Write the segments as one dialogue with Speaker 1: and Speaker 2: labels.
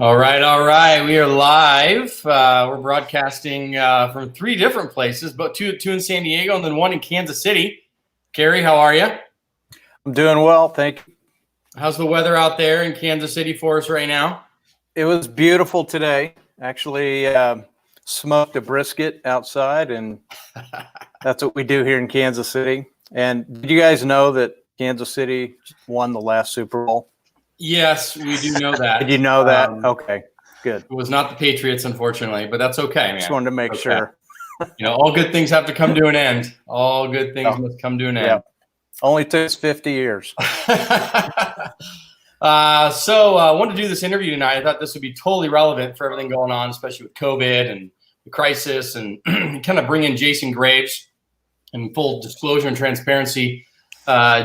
Speaker 1: All right, all right. We are live. We're broadcasting from three different places, but two in San Diego and then one in Kansas City. Carrie, how are you?
Speaker 2: I'm doing well, thank you.
Speaker 1: How's the weather out there in Kansas City for us right now?
Speaker 2: It was beautiful today. Actually, smoked a brisket outside, and that's what we do here in Kansas City. And did you guys know that Kansas City won the last Super Bowl?
Speaker 1: Yes, we do know that.
Speaker 2: Did you know that? Okay, good.
Speaker 1: It was not the Patriots, unfortunately, but that's okay, man.
Speaker 2: Just wanted to make sure.
Speaker 1: All good things have to come to an end. All good things must come to an end.
Speaker 2: Only took us 50 years.
Speaker 1: So I wanted to do this interview tonight. I thought this would be totally relevant for everything going on, especially with COVID and the crisis, and kind of bring in Jason Graves. In full disclosure and transparency,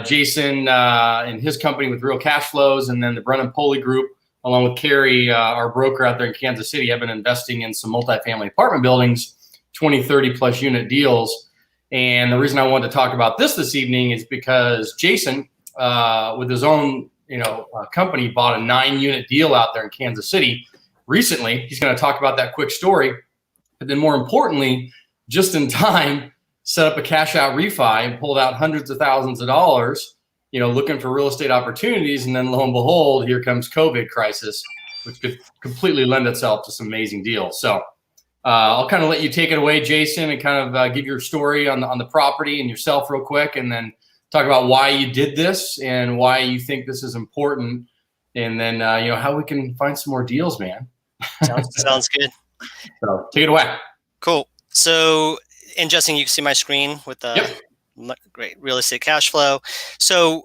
Speaker 1: Jason and his company with Real Cash Flows, and then the Brennan Poley Group, along with Carrie, our broker out there in Kansas City, have been investing in some multifamily apartment buildings, 20, 30 plus unit deals. And the reason I wanted to talk about this evening is because Jason, with his own company, bought a 9-unit deal out there in Kansas City recently. He's going to talk about that quick story, but then more importantly, just in time, set up a cash out refi and pulled out hundreds of thousands of dollars, looking for real estate opportunities. And then lo and behold, here comes COVID crisis, which could completely lend itself to some amazing deals. So I'll kind of let you take it away, Jason, and kind of give your story on the property and yourself real quick, and then talk about why you did this and why you think this is important. And then, how we can find some more deals, man.
Speaker 3: Sounds good.
Speaker 1: So take it away.
Speaker 3: Cool. So, and Justin, you can see my screen with the great real estate cash flow. So,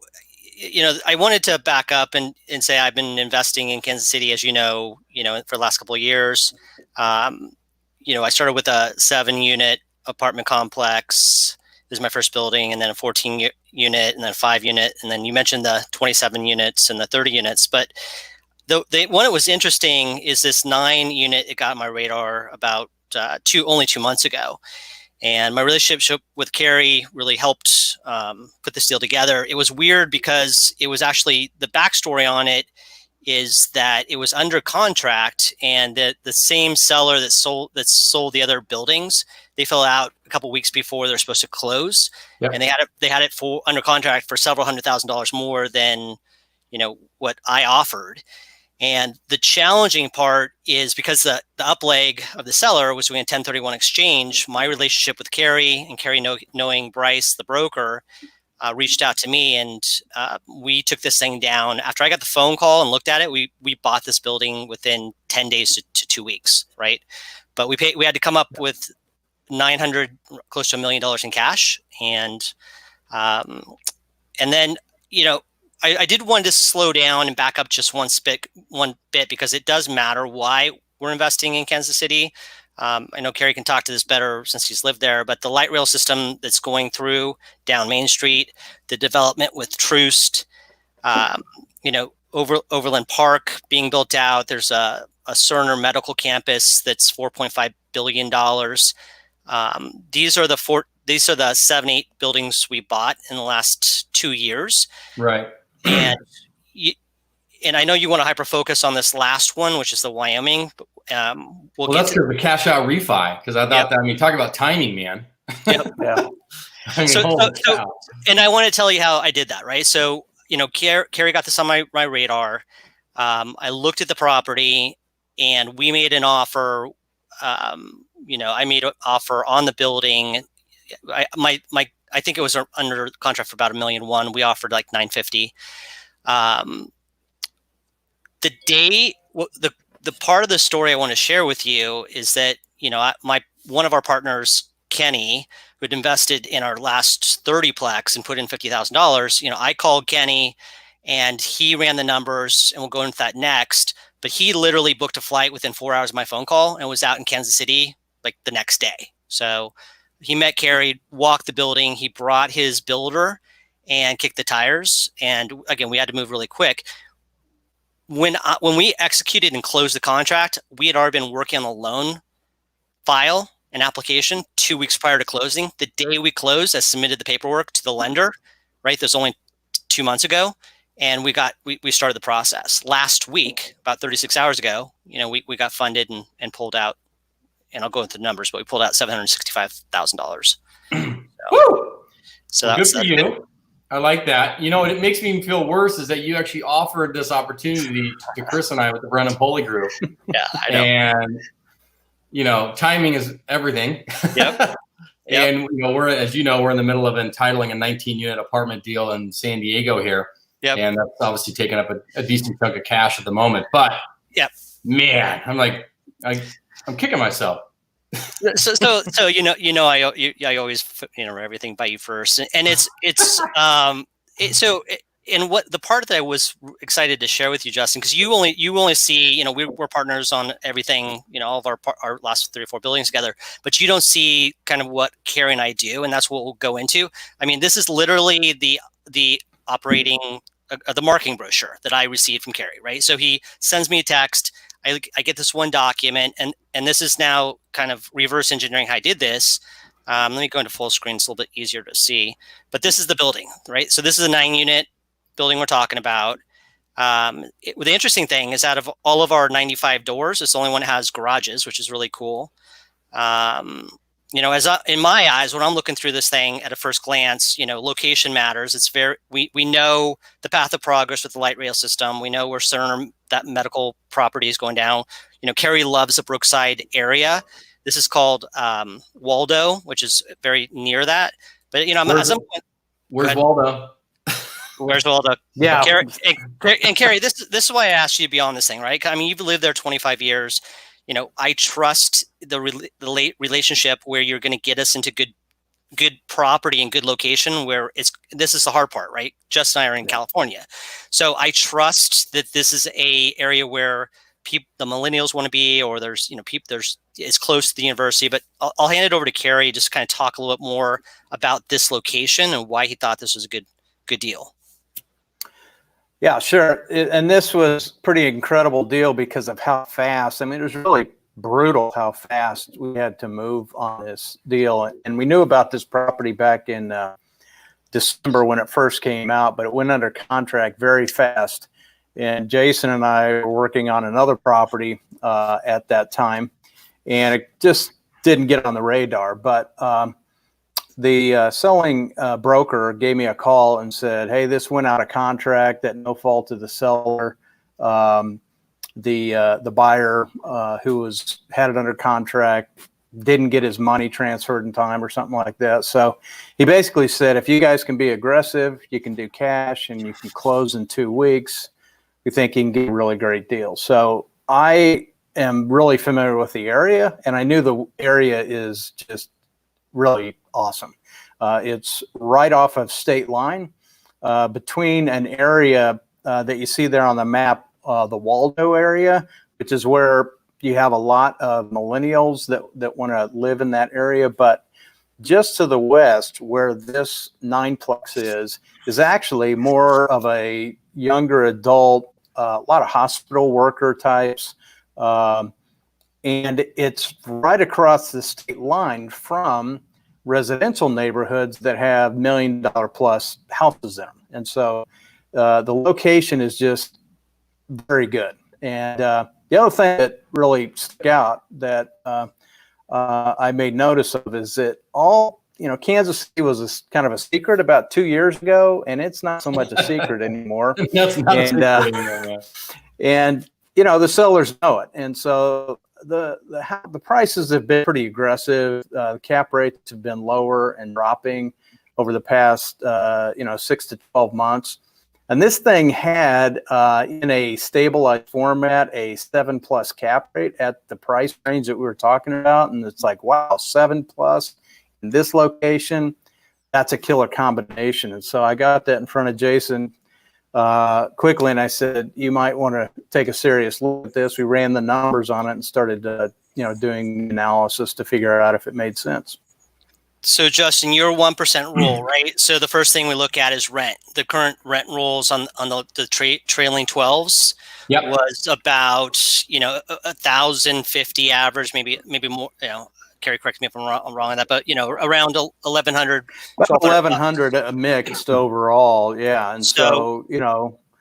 Speaker 3: I wanted to back up and say I've been investing in Kansas City, as you know, for the last couple of years. I started with a 7-unit apartment complex. This is my first building, and then a 14-unit, and then a 5-unit, and then you mentioned the 27 units and the 30 units. But the one that was interesting is this 9-unit. It got on my radar about only 2 months ago. And my relationship with Carrie really helped put this deal together. It was weird because it was actually, the backstory on it is that it was under contract, and the same seller that sold the other buildings, they fell out a couple weeks before they're supposed to close. Yep. And they had it for under contract for several $100,000 more than what I offered. And the challenging part is because the up leg of the seller was doing a 1031 exchange. My relationship with Carrie, and Carrie knowing Bryce, the broker, reached out to me, and we took this thing down. After I got the phone call and looked at it, we bought this building within 10 days to 2 weeks, right? But we had to come up with $900, close to $1 million in cash, and then I did want to slow down and back up just one bit because it does matter why we're investing in Kansas City. I know Carrie can talk to this better since he's lived there, but the light rail system that's going through down Main Street, the development with Troost, Overland Park being built out. There's a Cerner medical campus that's $4.5 billion. These are the 7-8 buildings we bought in the last 2 years.
Speaker 1: Right.
Speaker 3: And I know you want to hyper focus on this last one, which is the Wyoming.
Speaker 1: Well, that's the cash out refi, because I thought that. Talk about timing, man.
Speaker 3: Yep. Yeah. And I want to tell you how I did that, right? So, Carrie got this on my radar. I looked at the property, and we made an offer. I made an offer on the building. I think it was under contract for about $1.1 million. We offered like $950,000. The part of the story I want to share with you is that one of our partners, Kenny, who had invested in our last 30plex and put in $50,000. I called Kenny, and he ran the numbers, and we'll go into that next. But he literally booked a flight within 4 hours of my phone call and was out in Kansas City like the next day. So he met Carrie, walked the building. He brought his builder and kicked the tires. And again, we had to move really quick. When we executed and closed the contract, we had already been working on the loan file and application 2 weeks prior to closing. The day we closed, I submitted the paperwork to the lender, right? That's only 2 months ago. and we started the process last week, about 36 hours ago. We got funded and pulled out, and I'll go into the numbers, but we pulled out $765,000.
Speaker 1: Woo!
Speaker 3: So
Speaker 1: well,
Speaker 3: that's
Speaker 1: good for you. I like that. What it makes me feel worse is that you actually offered this opportunity to Chris and I with the Brennan Pulley Group.
Speaker 3: Yeah, I know.
Speaker 1: And timing is everything.
Speaker 3: Yep.
Speaker 1: And we're in the middle of entitling a 19-unit apartment deal in San Diego here.
Speaker 3: Yep.
Speaker 1: And that's obviously taking up a decent chunk of cash at the moment. But
Speaker 3: yep, man,
Speaker 1: I'm kicking myself.
Speaker 3: So I always everything by you first, and and what the part that I was excited to share with you, Justin, because you only see, we're partners on everything, all of our last 3 or 4 buildings together, but you don't see kind of what Carrie and I do, and that's what we'll go into. I mean, this is literally the operating the marketing brochure that I received from Carrie, right? So he sends me a text. I get this one document, and this is now kind of reverse engineering how I did this. Let me go into full screen. It's a little bit easier to see. But this is the building, right? So this is a 9-unit building we're talking about. The interesting thing is, out of all of our 95 doors, it's the only one that has garages, which is really cool. In my eyes, when I'm looking through this thing at a first glance, location matters. It's we know the path of progress with the light rail system. We know where certain that medical property is going down. Carrie loves the Brookside area. This is called Waldo, which is very near that. But
Speaker 1: where's Waldo?
Speaker 3: Where's Waldo?
Speaker 2: Yeah.
Speaker 3: Carrie, this is why I asked you to be on this thing, right? I mean, you've lived there 25 years. I trust the relationship where you're going to get us into good property and good location where this is the hard part, right? Justin and I are in California. So I trust that this is a area where the millennials want to be, or there's it's close to the university. But I'll hand it over to Carrie, just kind of talk a little bit more about this location and why he thought this was a good deal.
Speaker 2: Yeah, sure. And this was pretty incredible deal because of how fast. I mean, it was really brutal how fast we had to move on this deal. And we knew about this property back in December when it first came out, but it went under contract very fast. And Jason and I were working on another property at that time, and it just didn't get on the radar. But the selling broker gave me a call and said, "Hey, this went out of contract at no fault of the seller. The buyer who had it under contract didn't get his money transferred in time," or something like that. So he basically said, "If you guys can be aggressive, you can do cash, and you can close in 2 weeks, we think you can get a really great deal." So I am really familiar with the area, and I knew the area is just really awesome. It's right off of State Line, between an area that you see there on the map, the Waldo area, which is where you have a lot of millennials that want to live in that area. But just to the west, where this 9-plex is actually more of a younger adult, a lot of hospital worker types. And it's right across the state line from residential neighborhoods that have $1 million plus houses in them. And so the location is just very good. And the other thing that really stuck out that I made notice of is that Kansas City was kind of a secret about 2 years ago, and it's not so much a secret anymore.
Speaker 1: That's not a secret anymore.
Speaker 2: And the sellers know it. And so the prices have been pretty aggressive. The cap rates have been lower and dropping over the past 6 to 12 months. And this thing had in a stabilized format a 7+ cap rate at the price range that we were talking about. And it's like, wow, 7+ in this location, that's a killer combination. And so I got that in front of Jason quickly, and I said, "You might want to take a serious look at this." We ran the numbers on it and started doing analysis to figure out if it made sense.
Speaker 3: So Justin, your 1% rule, right? So the first thing we look at is rent. The current rent rules on the trailing 12s was about 1,050 average, maybe more. Carrie, correct me if I'm wrong on that, but around 1,100.
Speaker 2: 1,100 mixed overall, yeah. And so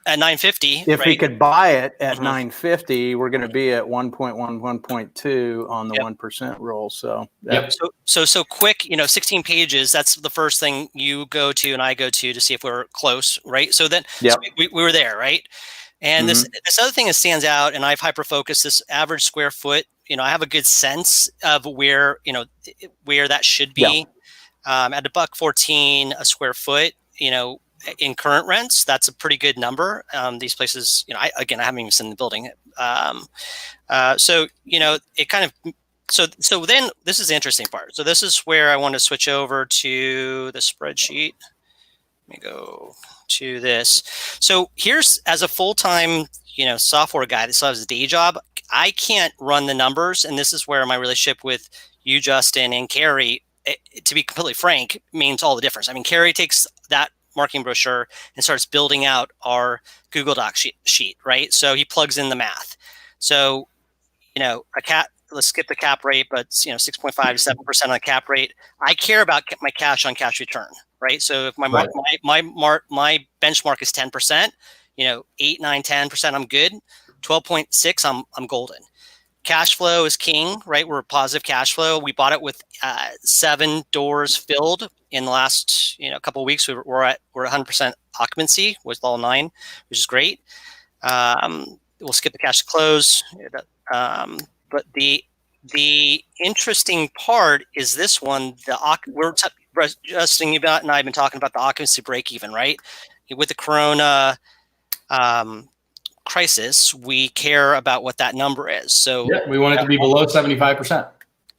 Speaker 3: at 950.
Speaker 2: If
Speaker 3: right?
Speaker 2: we could buy it at
Speaker 3: Mhm.
Speaker 2: 950, we're going to be at 1.1, 1.2 on the 1% rule. So,
Speaker 1: Yep.
Speaker 3: So quick, 16 pages. That's the first thing you go to and I go to see if we're close, right? So then
Speaker 2: Yep.
Speaker 3: so we were there, right? And
Speaker 2: Mhm.
Speaker 3: this other thing that stands out, and I've hyper focused this average square foot. I have a good sense of where that should be. At $1.14 a square foot, in current rents, that's a pretty good number. These places, I haven't even seen the building. So it kind of. So then this is the interesting part. So this is where I want to switch over to the spreadsheet. Let me go to this. So here's, as a full-time, software guy that still has a day job, I can't run the numbers. And this is where my relationship with you, Justin, and Carrie, to be completely frank, means all the difference. I mean, Carrie takes that marketing brochure and starts building out our Google Doc sheet, right? So he plugs in the math. So, let's skip the cap rate, but 6.5 to 7% on the cap rate. I care about my cash on cash return, right? So if my benchmark is 10%, 8, 9, 10%, I'm good. 12.6, I'm golden. Cash flow is king, right? We're positive cash flow. We bought it with 7 doors filled in the last couple of weeks. We're 100% occupancy with all 9, which is great. We'll skip the cash to close. But the interesting part is this one. Justin, and I have been talking about the occupancy break even, right? With the Corona crisis, we care about what that number is. So
Speaker 1: we want it to be below 75%.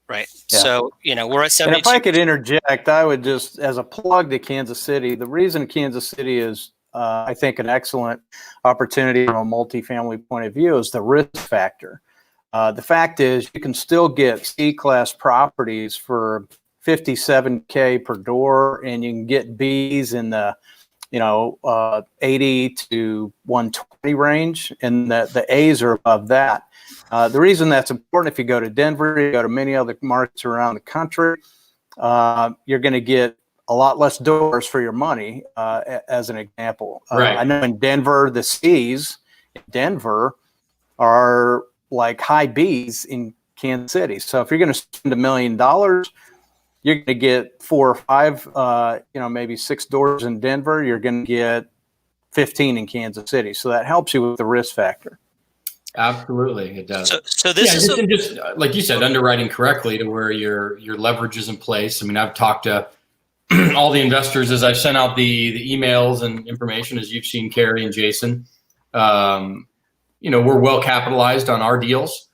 Speaker 3: Right.
Speaker 2: Yeah.
Speaker 3: So, we're at 72.
Speaker 2: And if I could interject, I would just, as a plug to Kansas City, the reason Kansas City is, I think, an excellent opportunity from a multifamily point of view is the risk factor. The fact is, you can still get C-class properties for $57K per door, and you can get Bs in the 80 to 120 range, and the A's are above that. The reason that's important, if you go to Denver, you go to many other markets around the country, you're going to get a lot less doors for your money, as an example.
Speaker 1: Right.
Speaker 2: I know in Denver, the C's in Denver are like high B's in Kansas City. So if you're going to spend $1 million, you're going to get 4 or 5, maybe 6 doors in Denver. You're going to get 15 in Kansas City. So that helps you with the risk factor.
Speaker 1: Absolutely, it does.
Speaker 3: So this is
Speaker 1: just like you said, underwriting correctly to where your leverage is in place. I mean, I've talked to all the investors as I've sent out the emails and information, as you've seen, Carrie and Jason. We're well capitalized on our deals.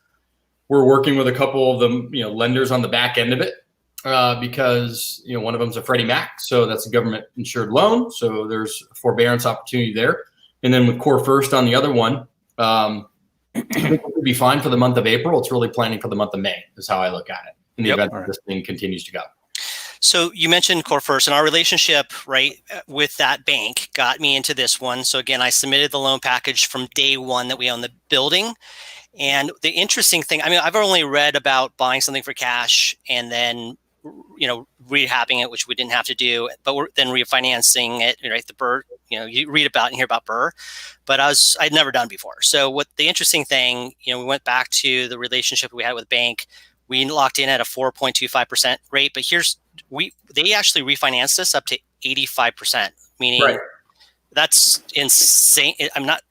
Speaker 1: We're working with a couple of them, lenders on the back end of it, because one of them's a Freddie Mac, so that's a government insured loan. So there's a forbearance opportunity there. And then with Core First on the other one, I think we'll be fine for the month of April. It's really planning for the month of May is how I look at it in the event that this thing continues to go.
Speaker 3: So you mentioned Core First, and our relationship, right, with that bank got me into this one. So again, I submitted the loan package from day one that we own the building. And the interesting thing, I've only read about buying something for cash and then, rehabbing it, which we didn't have to do, but we're then refinancing it, right? The BRRRR, you read about and hear about BRRRR, but I'd never done before. So what the interesting thing, we went back to the relationship we had with the bank. We locked in at a 4.25% rate, but they actually refinanced us up to 85%, meaning that's insane.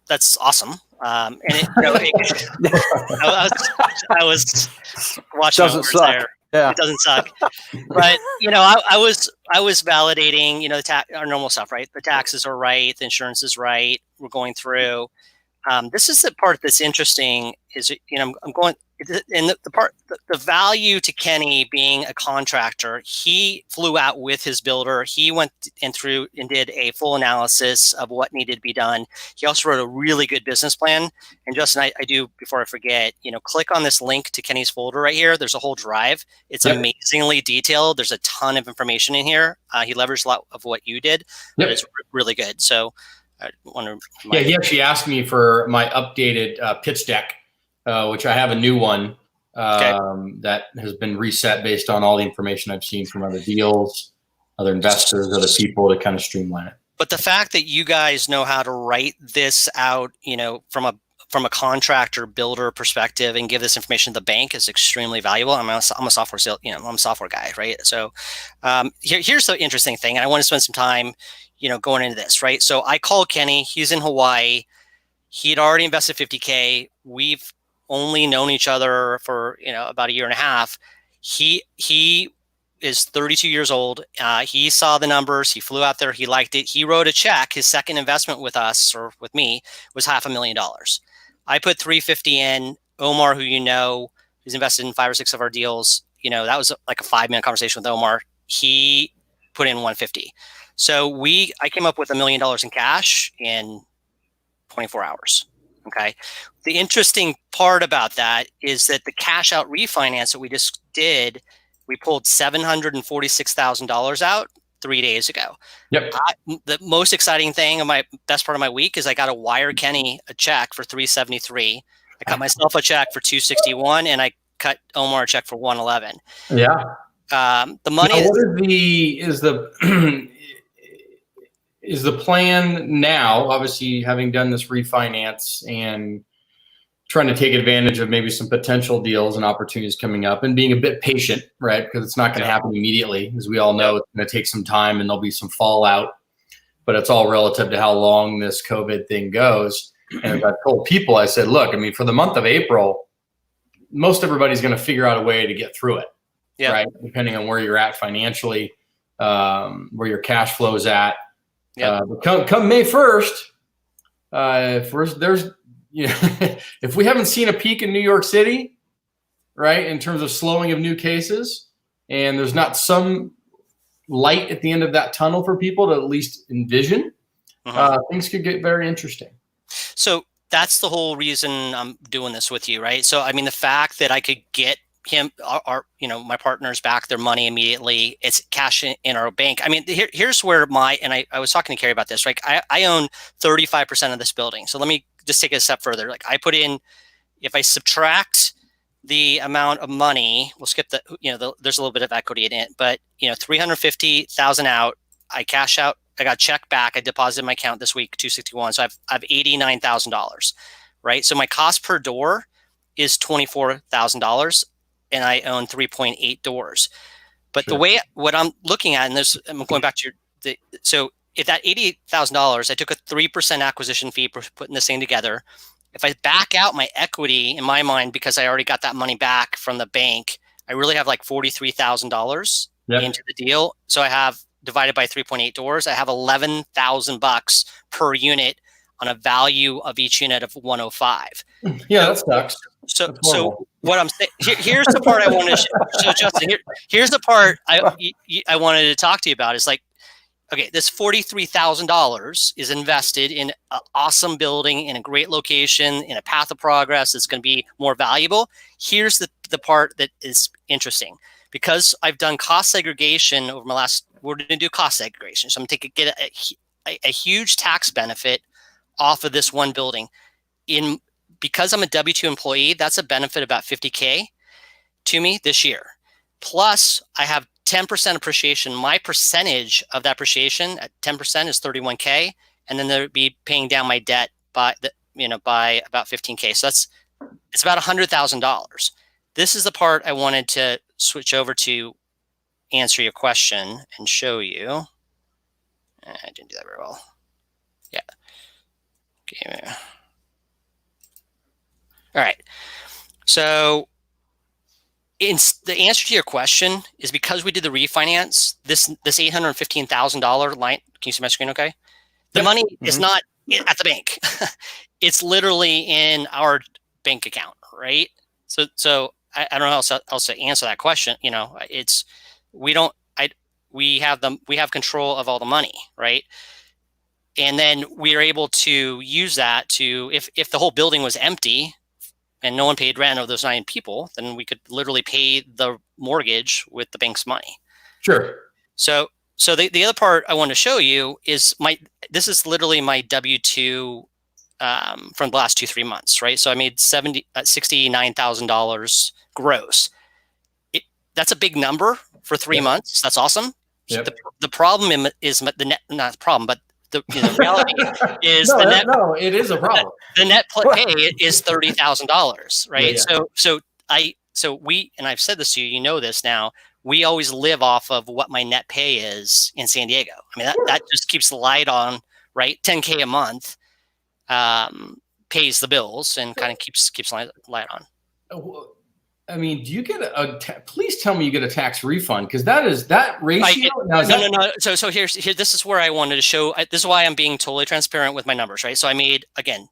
Speaker 3: That's awesome. And I was watching.
Speaker 2: Doesn't suck.
Speaker 3: There.
Speaker 2: Yeah.
Speaker 3: It doesn't suck. But I was validating our normal stuff, right? The taxes are right, the insurance is right. We're going through. This is the part that's interesting. Is I'm going. And the value to Kenny being a contractor, he flew out with his builder. He went and did a full analysis of what needed to be done. He also wrote a really good business plan. And Justin, I do, before I forget, click on this link to Kenny's folder right here. There's a whole drive. It's amazingly detailed. There's a ton of information in here. He leveraged a lot of what you did, but it's really good. So I wonder.
Speaker 1: He actually asked me for my updated pitch deck, which I have a new one that has been reset based on all the information I've seen from other deals, other investors, other people to kind of streamline it.
Speaker 3: But the fact that you guys know how to write this out, from a contractor builder perspective and give this information to the bank is extremely valuable. I'm a software sale, I'm a software guy, right? So here's the interesting thing, and I want to spend some time, going into this, right? So I called Kenny. He's in Hawaii. He'd already invested 50K. We've only known each other for about a year and a half. He is 32 years old. He saw the numbers. He flew out there. He liked it. He wrote a check. His second investment with us, or with me, was $500,000. I put 350 in. Omar, who who's invested in 5 or 6 of our deals, that was like a 5-minute conversation with Omar. He put in 150. So I came up with $1 million in cash in 24 hours. Okay. The interesting part about that is that the cash out refinance that we just did, we pulled $746,000 out 3 days ago.
Speaker 1: Yep.
Speaker 3: The most exciting thing, my best part of my week, is I got to wire Kenny a check for $373. I cut myself a check for $261, and I cut Omar a check for $111.
Speaker 1: Yeah.
Speaker 3: The money.
Speaker 1: Now, what is the plan now? Obviously, having done this refinance and trying to take advantage of maybe some potential deals and opportunities coming up, and being a bit patient, right? Because it's not going to happen immediately. As we all know, it's going to take some time and there'll be some fallout, but it's all relative to how long this COVID thing goes. And I told people, I said, look, I mean, for the month of April, most everybody's going to figure out a way to get through it, right? Depending on where you're at financially, where your cash flow is at. But come May 1st, if we haven't seen a peak in New York City, right, in terms of slowing of new cases, and there's not some light at the end of that tunnel for people to at least envision, things could get very interesting.
Speaker 3: So that's the whole reason I'm doing this with you, right? So, I mean, the fact that I could get him, my partners back their money immediately, it's cash in our bank. I mean, here's where I was talking to Carrie about this, right? I own 35% of this building. So let me just take it a step further. Like, I put in, if I subtract the amount of money, we'll skip the, there's a little bit of equity in it, but 350,000 out, I cash out, I got a check back, I deposited in my account this week, 261. So I've $89,000, right? So my cost per door is $24,000, and I own 3.8 doors. But the way, what I'm looking at, and I'm going back to so if that $88,000, I took a 3% acquisition fee for putting this thing together. If I back out my equity, in my mind, because I already got that money back from the bank, I really have like $43,000 into the deal. So I have, divided by 3.8 doors, I have $11,000 per unit on a value of each unit of 105.
Speaker 1: Yeah, that sucks.
Speaker 3: So what I'm saying, here's the part I wanted to so Justin, here's the part I wanted to talk to you about, is like, okay, this $43,000 is invested in an awesome building in a great location, in a path of progress that's going to be more valuable. Here's the part that is interesting. Because I've done cost segregation over my last, we're going to do cost segregation. So I'm going to get a huge tax benefit off of this one building. Because I'm a W-2 employee, that's a benefit about $50K to me this year. Plus, I have 10% appreciation. My percentage of that appreciation at 10% is $31K, and then they'll be paying down my debt by about $15K. So it's about $100,000. This is the part I wanted to switch over to answer your question and show you. I didn't do that very well. Yeah. Okay. All right. So the answer to your question is, because we did the refinance, this $815,000 line, can you see my screen okay? The money is not at the bank. It's literally in our bank account, right? So I don't know how else to answer that question. We have control of all the money, right? And then we are able to use that to, if the whole building was empty and no one paid rent of those 9 people, then we could literally pay the mortgage with the bank's money.
Speaker 1: Sure. So
Speaker 3: the other part I want to show you is this is literally my W-2 from the last 2-3 months, right? So I made $69,000 gross. That's a big number for 3 months. That's awesome. Yep. The problem is not the problem, but the reality is
Speaker 1: no, it is a problem.
Speaker 3: The net pay is $30,000, right?
Speaker 1: Yeah.
Speaker 3: So we, and I've said this to you, you know this now, we always live off of what my net pay is in San Diego. I mean, that just keeps the light on, right? 10K a month pays the bills and kind of keeps the light on.
Speaker 1: I mean, do you get please tell me you get a tax refund, because that ratio.
Speaker 3: No. So here, this is where I wanted to show. This is why I'm being totally transparent with my numbers, right? So I made, again,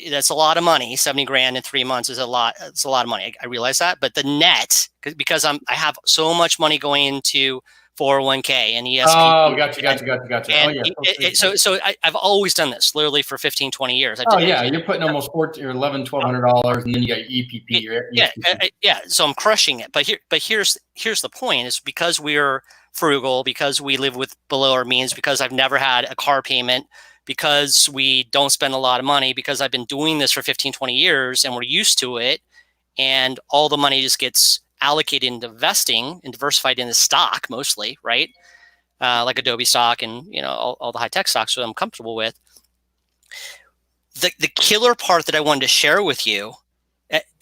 Speaker 3: that's a lot of money. 70 grand in 3 months is a lot. It's a lot of money. I realize that, but the net, because I have so much money going into 401k and ESP.
Speaker 1: Oh, gotcha.
Speaker 3: And so I've always done this literally for 15, 20 years.
Speaker 1: You're putting almost $1,100, $1,200, and then you got EPP.
Speaker 3: Yeah. So I'm crushing it. But here's the point: is because we're frugal, because we live with below our means, because I've never had a car payment, because we don't spend a lot of money, because I've been doing this for 15, 20 years and we're used to it, and all the money just gets allocated into investing and diversified into stock mostly, right? Like Adobe stock and all the high tech stocks that I'm comfortable with. The killer part that I wanted to share with you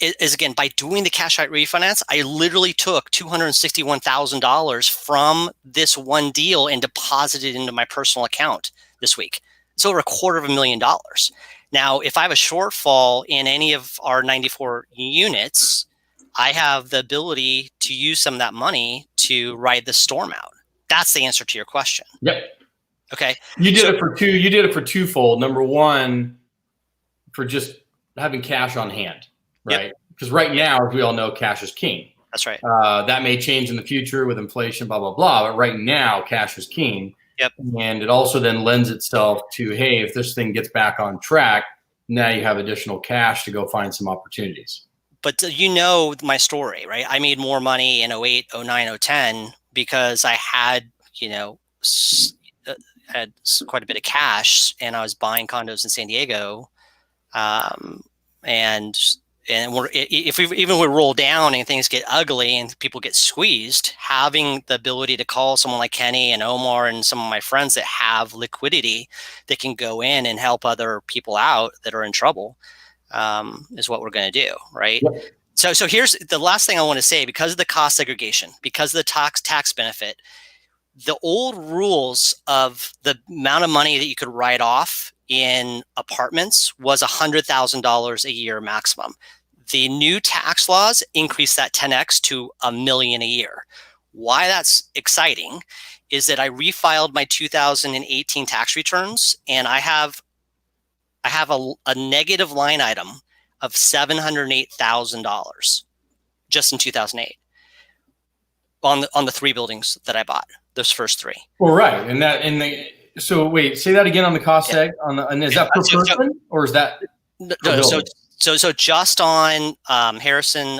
Speaker 3: is again, by doing the cash out refinance, I literally took $261,000 from this one deal and deposited into my personal account this week. It's over $250,000. Now, if I have a shortfall in any of our 94 units, I have the ability to use some of that money to ride the storm out. That's the answer to your question.
Speaker 1: Yep.
Speaker 3: Okay.
Speaker 1: You did it for twofold. Number one, for just having cash on hand, right? Because right now, as we all know, cash is king.
Speaker 3: That's right.
Speaker 1: That may change in the future with inflation, blah, blah, blah. But right now, cash is king.
Speaker 3: Yep.
Speaker 1: And it also then lends itself to, hey, if this thing gets back on track, now you have additional cash to go find some opportunities.
Speaker 3: But my story, right? I made more money in 08, 09, 010 because I had, had quite a bit of cash, and I was buying condos in San Diego. And if we roll down and things get ugly and people get squeezed, having the ability to call someone like Kenny and Omar and some of my friends that have liquidity that can go in and help other people out that are in trouble is what we're going to do, right? Yep. So here's the last thing I want to say. Because of the cost segregation, because of the tax benefit, the old rules of the amount of money that you could write off in apartments was $100,000 a year maximum. The new tax laws increased that 10x to $1 million a year. Why that's exciting is that I refiled my 2018 tax returns, and I have a negative line item of $708,000 just in 2008 on the 3 buildings that I bought. Those first 3.
Speaker 1: Well, right, so wait, say that again on the cost seg and is that per person or is that?
Speaker 3: No, so just on Harrison,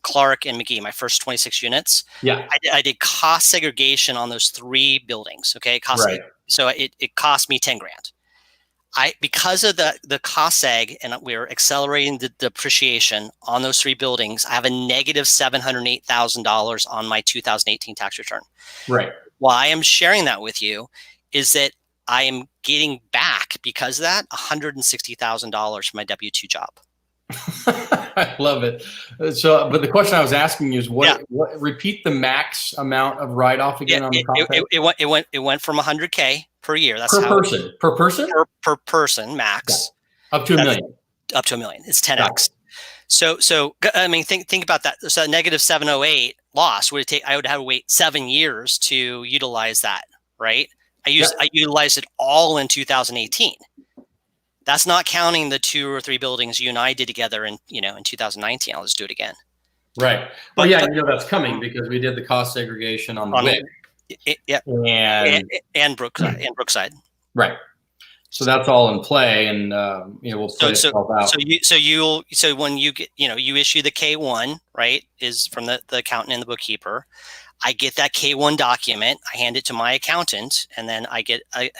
Speaker 3: Clark, and McGee, my first 26 units.
Speaker 1: Yeah,
Speaker 3: I did cost segregation on those 3 buildings. Okay, so it cost me $10,000. Because of the cost seg, and we're accelerating the depreciation on those 3 buildings, I have a negative $708,000 on my 2018 tax return.
Speaker 1: Right.
Speaker 3: Why I'm sharing that with you is that I am getting back, because of that, $160,000 for my W-2 job.
Speaker 1: I love it. So, but the question I was asking you is what repeat the max amount of write-off again on the cost seg?
Speaker 3: It went from $100K per year. That's
Speaker 1: per person. Per person?
Speaker 3: Per person max.
Speaker 1: Yeah. Up to $1 million.
Speaker 3: Up to $1 million. It's 10x. So I mean, think about that. So a negative 708 loss I would have to wait 7 years to utilize that, right? I utilized it all in 2018. That's not counting the 2 or 3 buildings you and I did together in 2019. I'll just do it again.
Speaker 1: Right. Well, that's coming because we did the cost segregation on the WIC.
Speaker 3: And Brookside.
Speaker 1: Right. So that's all in play, and we'll play itself out.
Speaker 3: So when you get you issue the K1, right, is from the accountant and the bookkeeper. I get that K1 document, I hand it to my accountant, and then I get a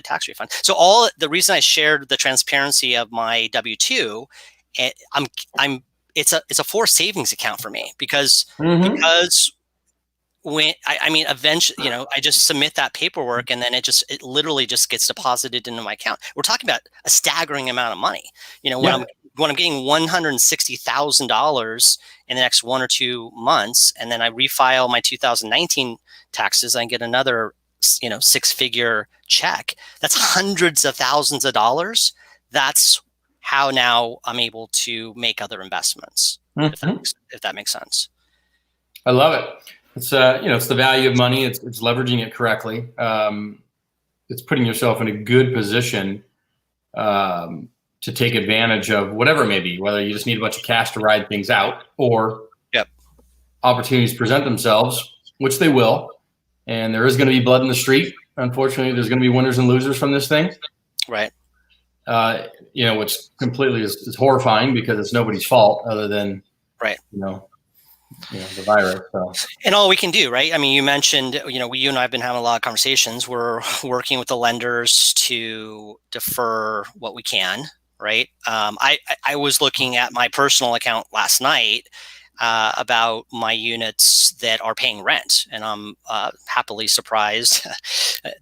Speaker 3: tax refund. So the reason I shared the transparency of my W-2, it's a forced savings account for me because I mean, eventually, I just submit that paperwork and then it literally just gets deposited into my account. We're talking about a staggering amount of money. When I'm getting $160,000 in the next 1 or 2 months, and then I refile my 2019 taxes, I get another, 6-figure check. That's hundreds of thousands of dollars. That's how now I'm able to make other investments.
Speaker 1: Mm-hmm.
Speaker 3: If that makes sense.
Speaker 1: I love it. It's it's the value of money. It's leveraging it correctly. It's putting yourself in a good position to take advantage of whatever it may be, whether you just need a bunch of cash to ride things out, or opportunities present themselves, which they will. And there is going to be blood in the street. Unfortunately, there's going to be winners and losers from this thing.
Speaker 3: Right.
Speaker 1: Which completely is horrifying, because it's nobody's fault other than, the virus. So.
Speaker 3: And all we can do, right? I mean, you mentioned, you and I have been having a lot of conversations. We're working with the lenders to defer what we can, right? I was looking at my personal account last night about my units that are paying rent, and I'm happily surprised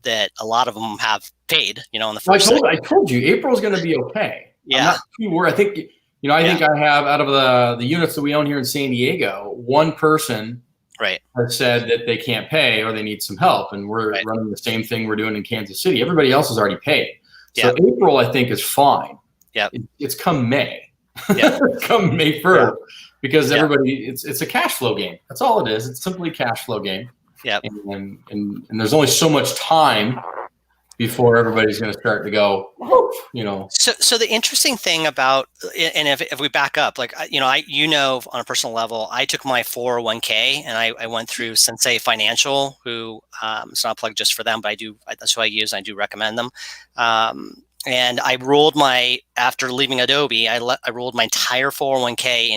Speaker 3: that a lot of them have paid. On the first.
Speaker 1: I told you, April's going to be okay.
Speaker 3: Yeah.
Speaker 1: I'm not too worried. I think. I think I have, out of the units that we own here in San Diego, one person has said that they can't pay or they need some help, and we're running the same thing we're doing in Kansas City. Everybody else has already paid. So April, I think, is fine. Yeah, it's come May. Come May 1st, because everybody, it's a cash flow game. That's all it is. It's simply a cash flow game. Yeah, and there's only so much time before everybody's going to start to go,
Speaker 3: So the interesting thing about, and if we back up, like, on a personal level, I took my 401k and I went through Sensei Financial, who, it's not a plug just for them, but that's who I use. And I do recommend them. And I rolled after leaving Adobe, I rolled my entire 401k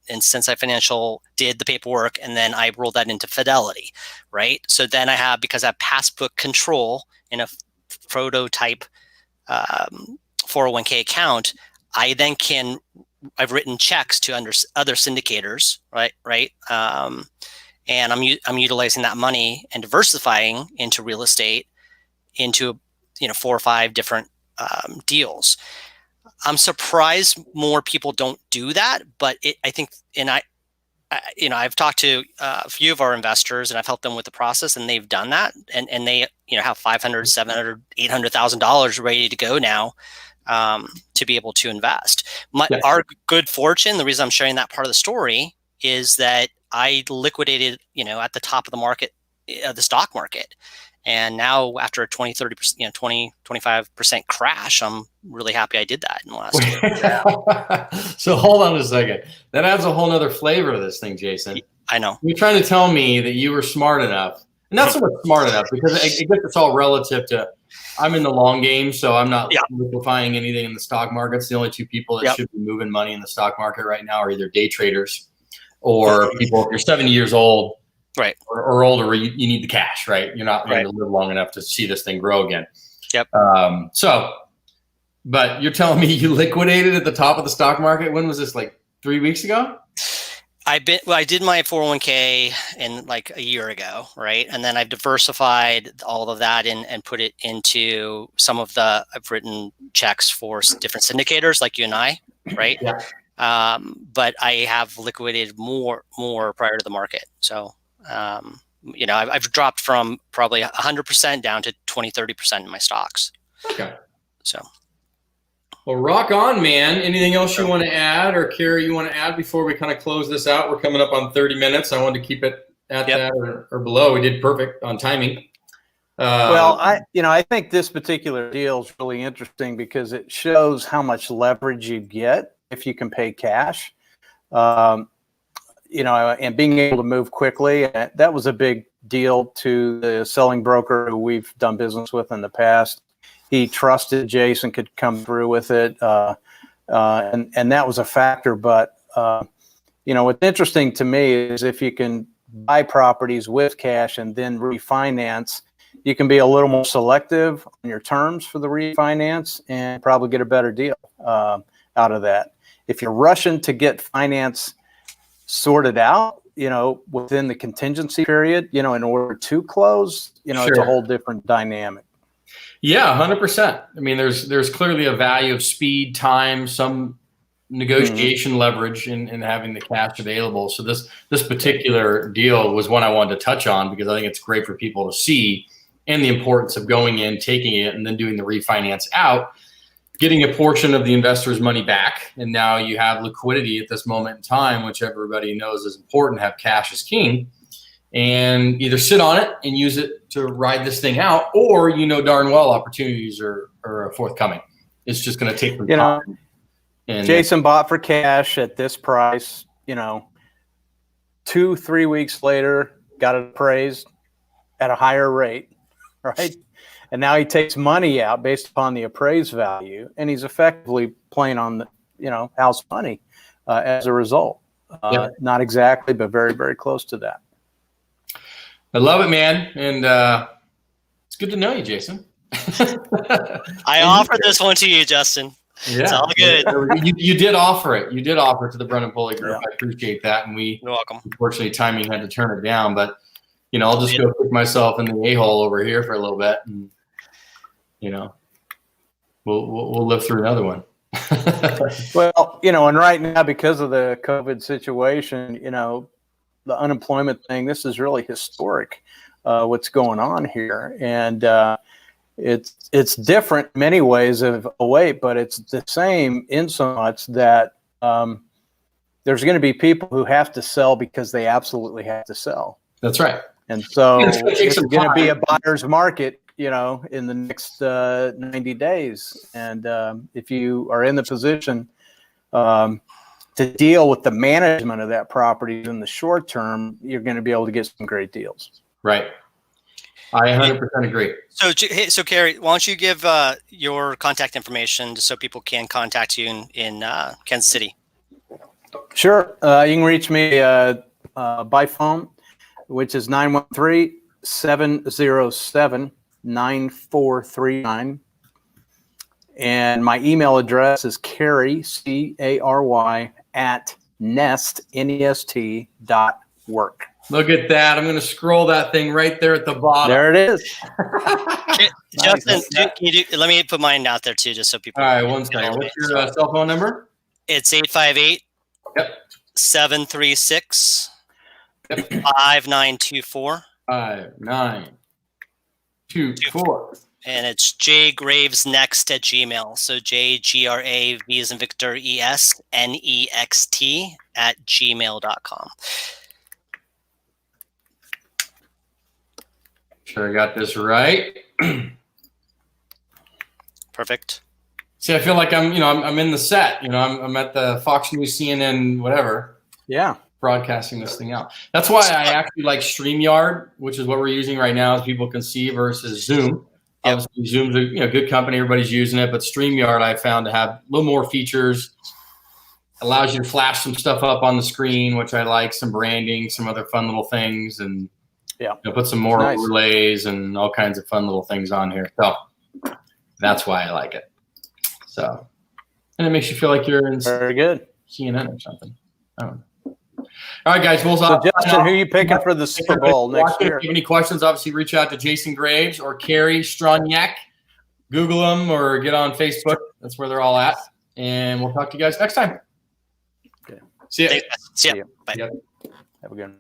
Speaker 3: and Sensei Financial did the paperwork, and then I rolled that into Fidelity, right? So then because I have passbook control in a prototype 401k account, I've written checks to other syndicators, right? And I'm utilizing that money and diversifying into real estate, into 4 or 5 different deals. I'm surprised more people don't do that, but I think, and I've talked to a few of our investors and I've helped them with the process, and they've done that, and they have $500, $700, $800,000 ready to go now to be able to invest. Our good fortune, the reason I'm sharing that part of the story, is that I liquidated, at the top of the market, the stock market. And now after a 20, 30%, 20, 25% crash, I'm really happy I did that in the last year.
Speaker 1: So hold on a second. That adds a whole nother flavor to this thing, Jason.
Speaker 3: I know.
Speaker 1: You're trying to tell me that you were smart enough, and not so much smart enough, because I guess it's all relative to, I'm in the long game, so I'm not liquefying anything in the stock markets. The only two people that should be moving money in the stock market right now are either day traders or people, if you're 70 years old, right, or older, you need the cash, right? You're not going to live long enough to see this thing grow again. Yep. But you're telling me you liquidated at the top of the stock market? When was this? Like 3 weeks ago?
Speaker 3: I did my 401k in like a year ago, right? And then I've diversified all of that and put it into I've written checks for different syndicators like you and I, right? Yeah. But I have liquidated more prior to the market. So, I've dropped from probably 100% down to 20, 30% in my stocks. Okay. So.
Speaker 1: Well, rock on, man. Anything else you want to add, or Carrie, you want to add before we kind of close this out? We're coming up on 30 minutes. I wanted to keep it at that or below. We did perfect on timing.
Speaker 2: Well, I think this particular deal is really interesting because it shows how much leverage you get if you can pay cash. And being able to move quickly. That was a big deal to the selling broker who we've done business with in the past. He trusted Jason could come through with it, and that was a factor. But what's interesting to me is if you can buy properties with cash and then refinance, you can be a little more selective on your terms for the refinance and probably get a better deal out of that. If you're rushing to get finance sorted out, within the contingency period, in order to close, it's a
Speaker 1: Sure.
Speaker 2: whole different dynamic.
Speaker 1: Yeah, 100%. I mean, there's clearly a value of speed, time, some negotiation leverage in having the cash available. So this particular deal was one I wanted to touch on because I think it's great for people to see, and the importance of going in, taking it, and then doing the refinance out, getting a portion of the investor's money back. And now you have liquidity at this moment in time, which everybody knows is important. Have cash is king. And either sit on it and use it to ride this thing out, or darn well opportunities are forthcoming. It's just going to take some time. And
Speaker 2: Jason bought for cash at this price, 2-3 weeks later, got it appraised at a higher rate, right? And now he takes money out based upon the appraised value, and he's effectively playing on the, house money as a result. Not exactly, but very, very close to that.
Speaker 1: I love it, man. And it's good to know you, Jason.
Speaker 3: I offered this one to you, Justin.
Speaker 1: Yeah.
Speaker 3: It's all good.
Speaker 1: You did offer it. You did offer it to the Brennan Pulley Group.
Speaker 2: Yeah.
Speaker 1: I appreciate that. And
Speaker 3: You're welcome.
Speaker 1: Unfortunately, timing had to turn it down. But, I'll just go put myself in the a-hole over here for a little bit. And, we'll live through another one.
Speaker 2: Well, and right now, because of the COVID situation, the unemployment thing, this is really historic, what's going on here. And it's different in many ways of a way, but it's the same in so much that there's going to be people who have to sell because they absolutely have to sell.
Speaker 1: That's right.
Speaker 2: And so
Speaker 1: it's
Speaker 2: going to be a buyer's market, in the next 90 days. And if you are in the position to deal with the management of that property in the short term, you're going to be able to get some great deals.
Speaker 1: Right. I 100% agree.
Speaker 3: So Carrie, why don't you give your contact information just so people can contact you in Kansas City?
Speaker 2: Sure. You can reach me by phone, which is 913-707-9439. And my email address is Carrie, CARY, @nest.work.
Speaker 1: Look at that. I'm going to scroll that thing right there at the bottom.
Speaker 2: There it is.
Speaker 3: Justin, let me put mine out there too, just so people.
Speaker 1: All right, one second. What's your cell phone number?
Speaker 3: It's 858 736 5924.
Speaker 1: 5924.
Speaker 3: And it's jgravesnext@gmail. So JGRA V as in Victor ESNEXT @gmail.com.
Speaker 1: Sure, I got this right.
Speaker 3: Perfect.
Speaker 1: See, I feel like I'm in the set. I'm at the Fox News, CNN, whatever.
Speaker 2: Yeah.
Speaker 1: Broadcasting this thing out. That's why I actually like StreamYard, which is what we're using right now, as people can see, versus Zoom. Obviously, Zoom's a good company; everybody's using it. But StreamYard, I found to have a little more features. Allows you to flash some stuff up on the screen, which I like. Some branding, some other fun little things, and put some more overlays and all kinds of fun little things on here. So that's why I like it. So, and it makes you feel like you're in
Speaker 2: very good
Speaker 1: CNN or something. I don't know. All right, guys. Well,
Speaker 2: so Justin, who are you picking for the Super Bowl next year?
Speaker 1: If you have any questions, obviously reach out to Jason Graves or Carrie Stroniak. Google them or get on Facebook. That's where they're all at. And we'll talk to you guys next time.
Speaker 2: Okay.
Speaker 3: See ya.
Speaker 2: See ya.
Speaker 3: Bye.
Speaker 2: Have a good one.